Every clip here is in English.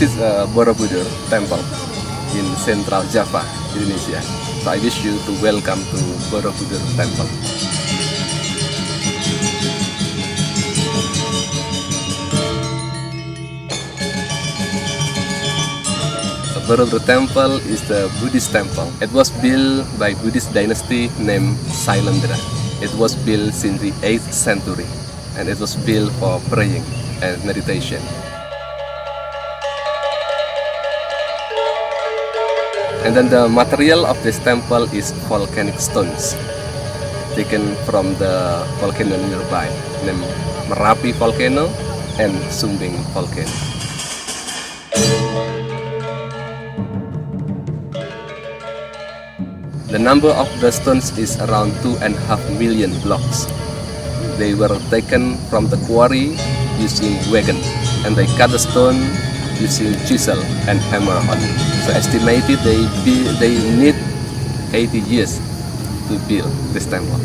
This is Borobudur temple in Central Java, Indonesia. So I wish you to welcome to Borobudur temple. Borobudur temple is the Buddhist temple. It was built by Buddhist dynasty named Sailendra. It was built since the 8th century, and it was built for praying and meditation. And then the material of this temple is volcanic stones taken from the volcano nearby named Merapi volcano and Sumbing volcano. The number of the stones is around 2.5 million blocks. They were taken from the quarry using wagon, and they cut the stone using chisel and hammer on. So estimated they need 80 years to build this temple.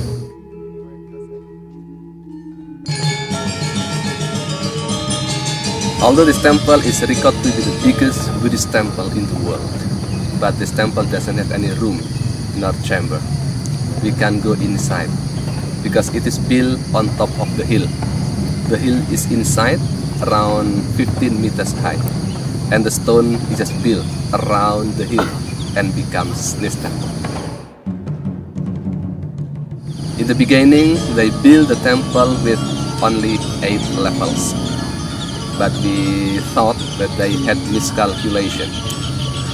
Although this temple is recorded to be the biggest Buddhist temple in the world, but this temple doesn't have any room nor chamber. We can go inside because it is built on top of the hill. The hill is inside around 15 meters high, and the stone is just built around the hill and becomes this temple. In the beginning, they built the temple with only 8 levels, but we thought that they had miscalculation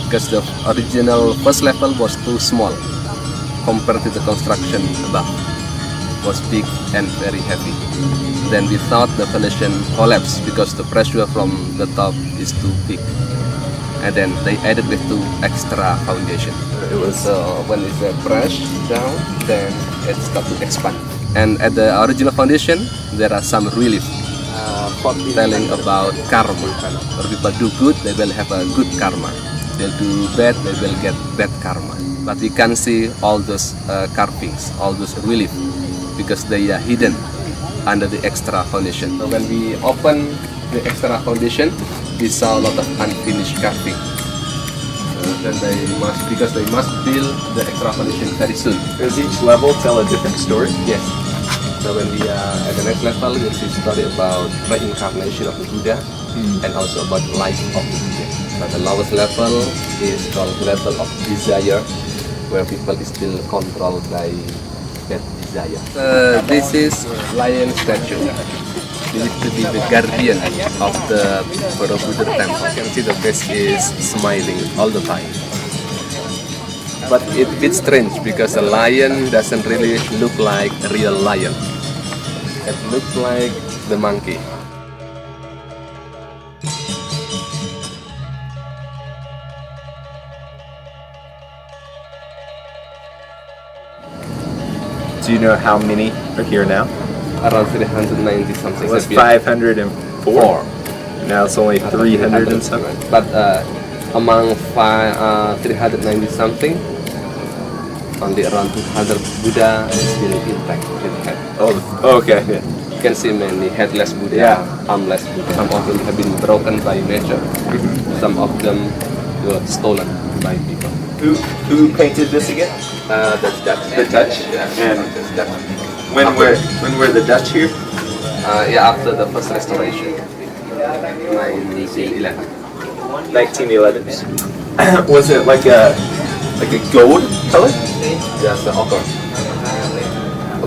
because the original first level was too small compared to the construction above. It was big and very heavy. Then we thought the foundation collapsed because the pressure from the top is too big. And then they added with 2 extra foundation. It was when it's pressed down, then it starts to expand. And at the original foundation, there are some relief telling about karma. When people do good, they will have a good karma. They'll do bad, they will get bad karma. But we can see all those carvings, all those relief, because they are hidden under the extra foundation. So when we open the extra foundation, we saw a lot of unfinished carving. Then because they must build the extra foundation very soon. Does each level tell a different story? Yes. So when we are at the next level, we'll see story about reincarnation of the Buddha and also about life of the Buddha. But the lowest level is called level of desire, where people is still controlled by that desire. This is lion statue. This is to be the guardian of the Borobudur temple. You can see the face is smiling all the time. But it's a bit strange because a lion doesn't really look like a real lion. It looks like the monkey. Do you know how many are here now? Around 390 something. It was 504. Now it's only 300 and something. But among 390 something, only around 200 Buddha is still intact with head. Oh, okay. Yeah. You can see many headless Buddha, armless Buddha. Some of them have been broken by nature. Some of them were stolen by people. Who painted this again? That's Dutch. The Dutch? Yeah. And That's Dutch. when were the Dutch here? Yeah, after the first restoration, 1911. 1911. Was it like a gold color? Just the ochre.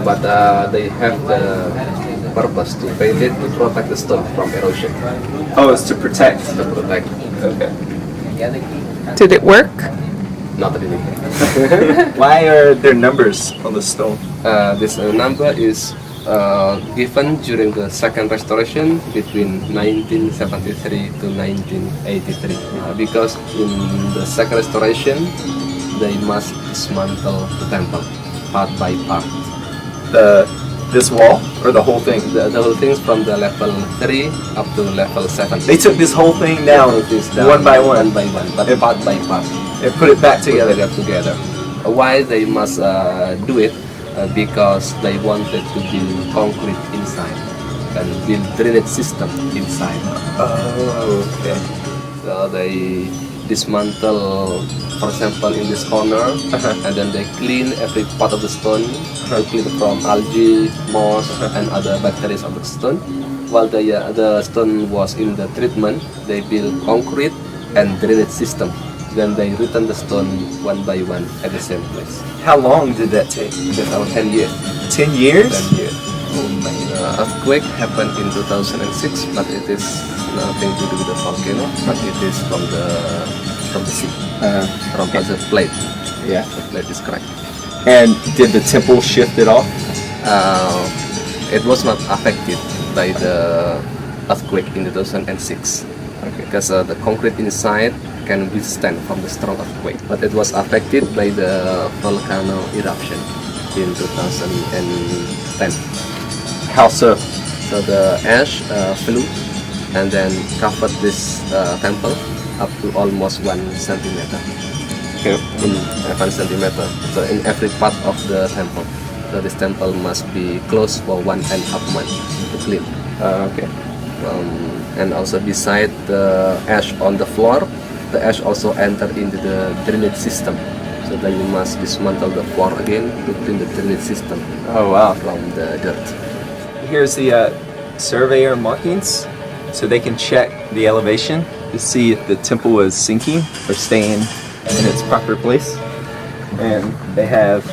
But they have the purpose to paint it to protect the stone from erosion. Oh, it's to protect. To protect. Okay. Did it work? Not really. Why are there numbers on the stone? This number is given during the second restoration between 1973 to 1983. Because in the second restoration, they must dismantle the temple part by part. This wall or the whole thing? The whole thing from the level 3 up to level 7. They took this whole thing down, one by one, but part by part. and put it back together. Why they must do it? Because they wanted to build concrete inside and build drainage system inside. Oh, okay. So they dismantle, for example, in this corner, and then they clean every part of the stone, they clean from algae, moss, and other bacteria of the stone. While the stone was in the treatment, they build concrete and drainage system. Then they return the stone one by one at the same place. How long did that take? That's about 10 years. 10 years? 10 years. Earthquake happened in 2006, but it is nothing to do with the volcano, but it is from the sea, from the plate. Yeah. The plate is cracked. And did the temple shift at all? It was not affected by the earthquake in 2006, because the concrete inside can withstand from the strong earthquake. But it was affected by the volcano eruption in 2010. How so? So the ash flew and then covered this temple up to almost 1 centimeter. Okay. In 1 centimeter. So in every part of the temple. So this temple must be closed for 1.5 months to clean. Okay. And also beside the ash on the floor, the ash also enter into the drainage system. So then you must dismantle the floor again to clean the drainage system. Oh wow. From the dirt. Here's the surveyor markings, so they can check the elevation to see if the temple is sinking or staying in its proper place. And they have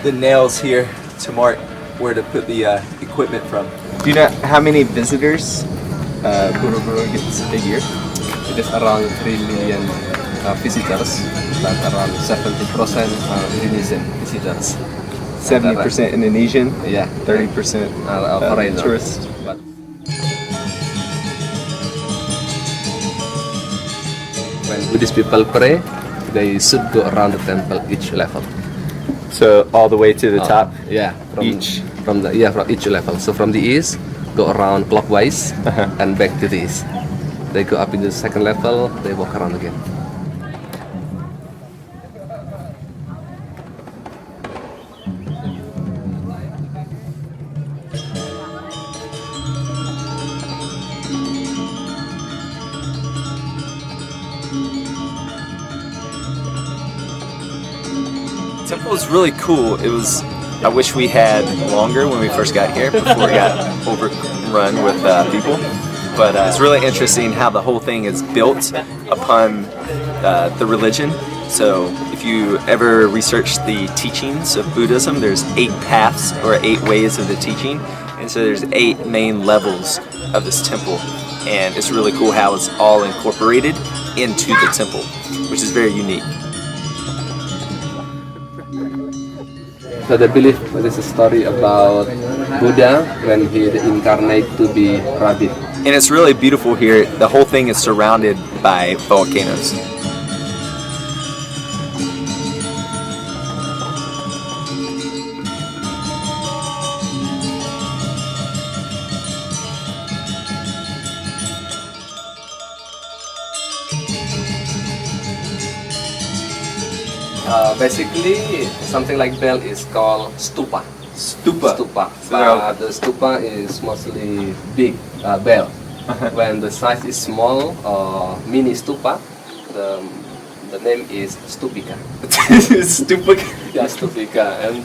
the nails here to mark where to put the equipment from. Do you know how many visitors Borobudur gets a year? It is around 3 million visitors, but around 70% are Indonesian visitors. 70% Indonesian, Yeah, 30% foreigner. tourists. But when Buddhist people pray, they should go around the temple each level. So all the way to the top? Yeah, from Each? from each level. So from the east, go around clockwise and back to the east. They go up in the second level, they walk around again. Temple is really cool. I wish we had longer when we first got here before we got overrun with people. But it's really interesting how the whole thing is built upon the religion. So if you ever research the teachings of Buddhism, there's 8 paths or 8 ways of the teaching. And so there's 8 main levels of this temple. And it's really cool how it's all incorporated into the temple, which is very unique. So they believe this is a story about Buddha when he incarnate to be rabbit. And it's really beautiful here. The whole thing is surrounded by volcanoes. Basically, something like bell is called stupa. Stupa. Stupa. But the stupa is mostly big bell. When the size is small or mini stupa, the name is stupika. Stupika. Yeah, stupika. And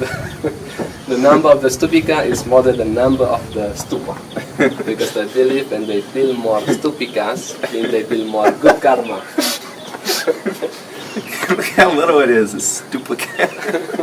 the number of the stupika is more than the number of the stupa. Because they believe when they build more stupikas, means they build more good karma. Look how little it is. It's stupika.